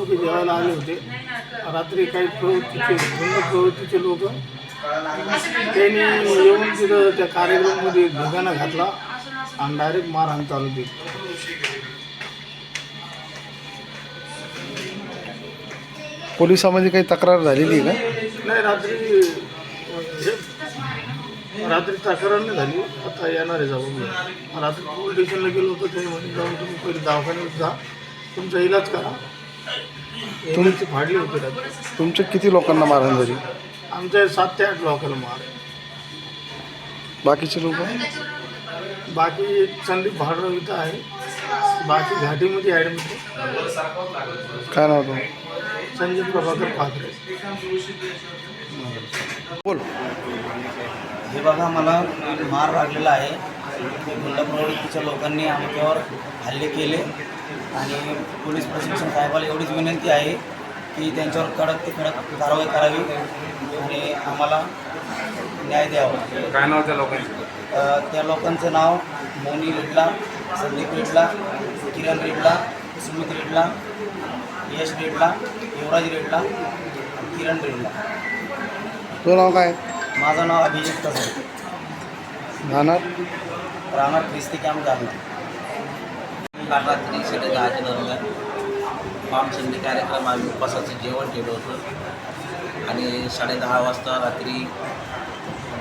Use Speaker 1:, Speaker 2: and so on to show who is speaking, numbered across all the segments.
Speaker 1: लोक जेवायला आले होते. रात्री काही प्रवृत्तीचे लोक त्यांनी येऊन तिथं त्या कार्यक्रमामध्ये धिंगाणा घातला आणि डायरेक्ट मारहाण चालू केली.
Speaker 2: पोलिसांमध्ये काही तक्रार झालेली आहे का?
Speaker 1: नाही, रात्री तक्रार नाही झाली. आता येणार आहे जाऊन. रात्री पोलीस स्टेशनला गेलो होतो. ते म्हणजे जाऊन तुम्ही पहिले दवाखान्यात जा, तुमचा इलाज करा. तुमची फाडली होती रात्री.
Speaker 2: तुमच्या किती लोकांना मारहाण झाली?
Speaker 1: आमच्या 7 ते 8 लोकांना मार.
Speaker 2: बाकीचे लोक?
Speaker 1: बाकी संदीप भाडराव इथं आहे. बाकी घाटीमध्ये ॲडमिट आहे.
Speaker 2: काय नाव तो?
Speaker 1: संजय प्रभाकर पात्रे.
Speaker 2: बोल.
Speaker 3: हे बघा, मला मार लागलेला आहे. गुंड प्रवृत्तीच्या लोकांनी आमच्यावर हल्ले केले आणि पोलीस प्रशिक्षण साहेबाला एवढीच विनंती आहे की त्यांच्यावर कडक ते कडक कारवाई करावी आणि आम्हाला न्याय द्यावा.
Speaker 4: काय नाव त्या लोकांचं?
Speaker 3: त्या लोकांचं नाव मोनी रेड्ला, संदीप रेड्ला, किरण रेड्ला, सुमित रेड्ला, यश रेड्ला, युवराज रेड्ला, किरण रेड्ला.
Speaker 2: तुझं नाव काय?
Speaker 3: माझं नाव अभिजित कसं. राहणार ख्रिस्ती कॅम्प जालना.
Speaker 5: काल रात्री 10:30च्या दरम्यान पामसंधी कार्यक्रम आम्ही उपवासाचं जेवण केलं होतं आणि 10:30 वाजता रात्री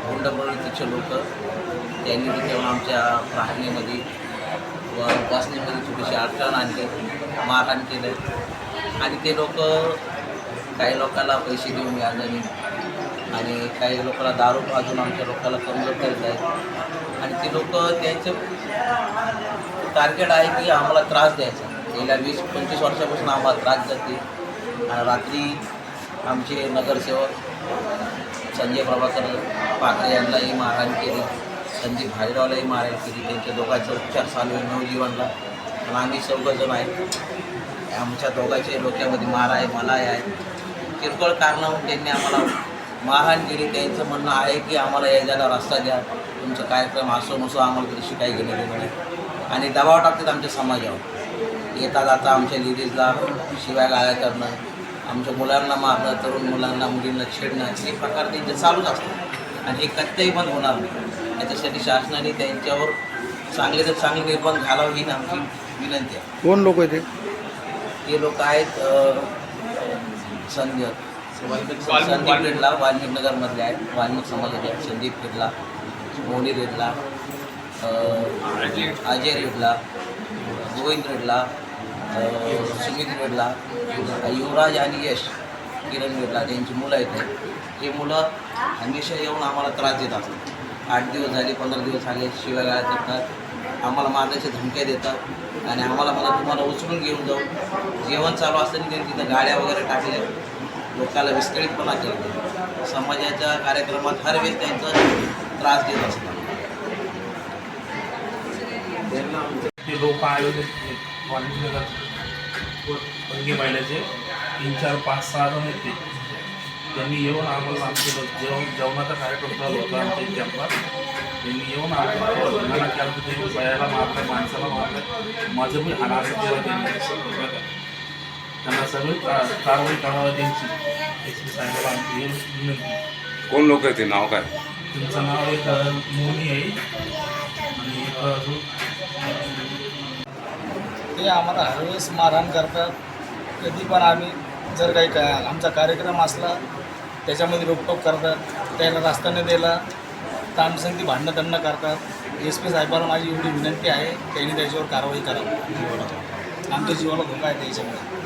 Speaker 5: गुंड प्रवृत्तीचे लोक त्यांनी तिथे आमच्या प्रार्थनेमध्ये व उपासनेमध्ये थोडीशी अडचण आणली, मारहाण केलं आणि ते लोक काही लोकांना पैसे देऊन मिळाले नाही आणि काही लोकांना दारू पाजून आमच्या लोकांना कमजोर करत आहेत आणि ते लोक त्यांचं टार्गेट आहे की आम्हाला त्रास द्यायचा. गेल्या 20-25 वर्षापासून आम्हाला त्रास देते आणि रात्री आमचे नगरसेवक संजय प्रभाकर पात्रे यांनाही मारहाण केली, संदीप भाजरावलाही मारहाण केली. त्यांच्या दोघांचा उपचार चालू आहे नवजीवनला आणि आम्ही 4 जण आहेत. आमच्या दोघांच्या डोक्यामध्ये मार आहे, मलाही आहे. किरकोळ कारणावरून त्यांनी आम्हाला मारहाण केली. त्यांचं म्हणणं आहे की आम्हाला यायला रस्ता द्या, तुमचा कार्यक्रम असो नसो आम्हाला तरी काही घेणं देणं नाही आणि दबाव टाकतात आमच्या समाजावर. येता जाता आमच्या लेडीजला शिवाय गाळ्या करणं, आमच्या मुलांना मारणं, तरुण मुलांना मुलींना छेडणं हे प्रकार त्यांचे चालूच असतात आणि हे कधीही बंद होणार नाही. याच्यासाठी शासनाने त्यांच्यावर चांगले तर चांगले निर्बंध घालावं ही आमची विनंती आहे.
Speaker 2: कोण लोक आहेत
Speaker 5: ते लोक आहेत संदीप रेड्ला वाल्मिक नगरमधले आहेत, वाल्मिक समाजाचे आहेत. संदीप रेड्ला, मोनी रेड्ला, अजय रेड्ला, गोविंद रेड्ला, सुमित रेड्ला, युवराज आणि यश, किरण रेड्ला त्यांची मुलं आहेत. हे मुलं हमेशा येऊन आम्हाला त्रास देत असतात. 8 दिवस झाले, 15 दिवस झाले शिवाय गाळ्या करतात, आम्हाला मारण्याच्या धमक्या देतात आणि आम्हाला तुम्हाला उचलून घेऊन जाऊ. जेवण चालू असताना त्यांनी तिथं गाड्या वगैरे टाकल्या, लोकांना विस्कळीतपणा केला. समाजाच्या कार्यक्रमात हर वेळेस त्यांचा त्रास देत असतात.
Speaker 6: ते लोक आले होते वाल्मिकनगर बंगी महिन्याचे 3, 4, 5, 6 जण होते. त्यांनी येऊन आम्हाला आमचं जेवणाचा कार्यक्रम चालू होता आमच्या कॅम्पात. त्यांनी येऊन आम्हाला केलं तर ते बायाला मारलं, माणसाला मारलं, माझं मी हाणार केलं त्यांनी. त्यांना सगळी कारवाई करावी त्यांची SP साहेबाला आमची विनंती.
Speaker 4: कोण लोक आहे ते? नाव काय?
Speaker 6: तुमचं नाव एक मोनी आहे आणि एक अजून
Speaker 3: ते आम्हाला हरवेळेस मारहाण करतात. कधी पण आम्ही जर काही आमचा कार्यक्रम असला त्याच्यामध्ये रोकटोक करतात, त्याला रस्ता न द्यायला तामसंगी भांडणं त्यांना करतात. SP साहेबांना माझी एवढी विनंती आहे त्यांनी त्याच्यावर कारवाई करावी. आमच्या जीवाला धोका आहे त्याच्यामुळे.